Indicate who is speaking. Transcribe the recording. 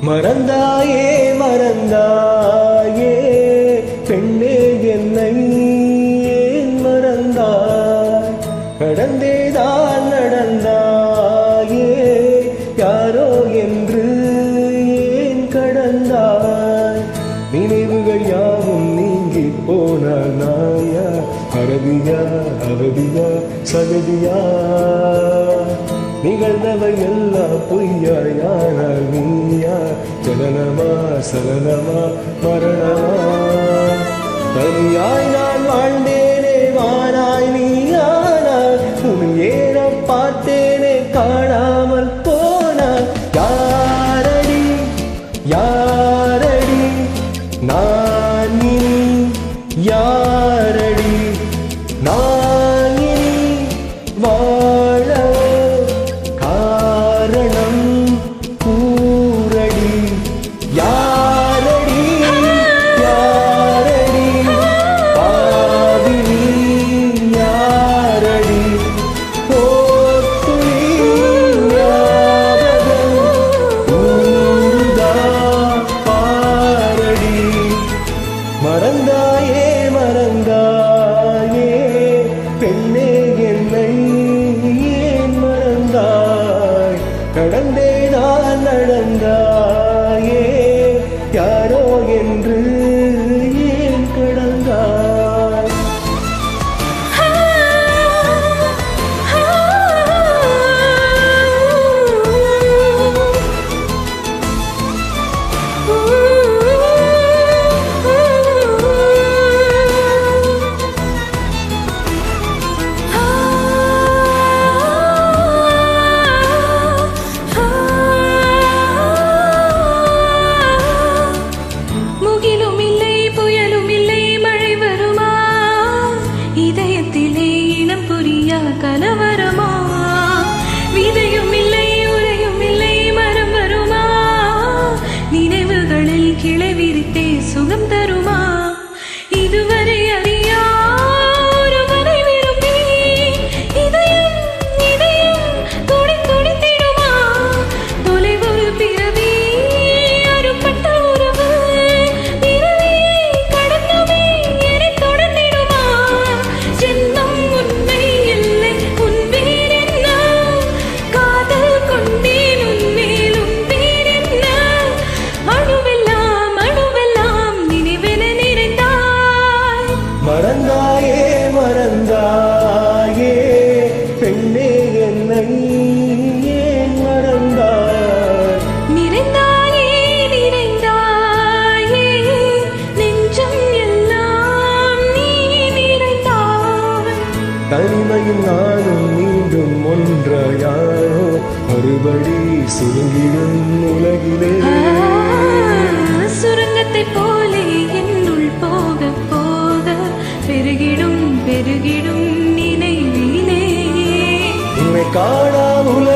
Speaker 1: மறந்தாயே மறந்தாயே பெண்ணே என்னை ஏன் மறந்தாய் கடந்தேதான் நடந்தாயே யாரோ என்று ஏன் கடந்தாய் நினைவுகள் யாவும் நீங்கி போனால் நாயா அரபியா அவதியா சகதியா நிகழ்ந்தவை எல்லாம் பொய்யா யாரால் நீயா ஜனனமா சலனமா மரணமா தனியாய் நான் வாழ்ந்தேனே வானாய் நீயானாய் உன் ஏற பார்த்தேனே காணாமல் போனாய் யாரடி யாரடி நான் நீ யாரடி நான் நீ வாழ காரணம் கூரடி யாரடி யாரடி பாவினி யாரடி போத்துளி ஞாபகம் ஊருதா பாரடி மறந்தாயே மறந்தாயே பெண்ணே என்னை ஏன் மறந்தாய் கடந்தே நான் நடந்தாயே யாரோ என்று ஏன் கடந்தாய்
Speaker 2: கலவரமா விதையும் இல்லை உரையும் இல்லை மரம் வருமா நினைவுகளில் கிளை விரித்தே சுகம் தருமா இதுவரை அறியா ஒருவரை விரும்பி இதயம் இதயம் துடி துடித்திடுமா தொலைவொரு பிறவி அறுபட்ட உறவு பிறவியை கடந்தவே என்னை தொடர்ந்திடுமா ஜென்மம் உண்மை
Speaker 1: மறந்தாயே மறந்தாயே பெண்ணே என்னை ஏன் மறந்தாய்
Speaker 2: நிறைந்தாயே நிறைந்தாயே நெஞ்சம் எல்லாம் நீ நிறைந்தாய்
Speaker 1: தனிமையும் நானும் மீண்டும் ஒன்றாயாரோ மறுபடி சுருங்கிடும் உலகிலே
Speaker 2: சுரங்கத்தை போலே என்னுள் போக போக பெருகிடும் பெருகிடும் நினைவிலே
Speaker 1: உன்னை காணாமல்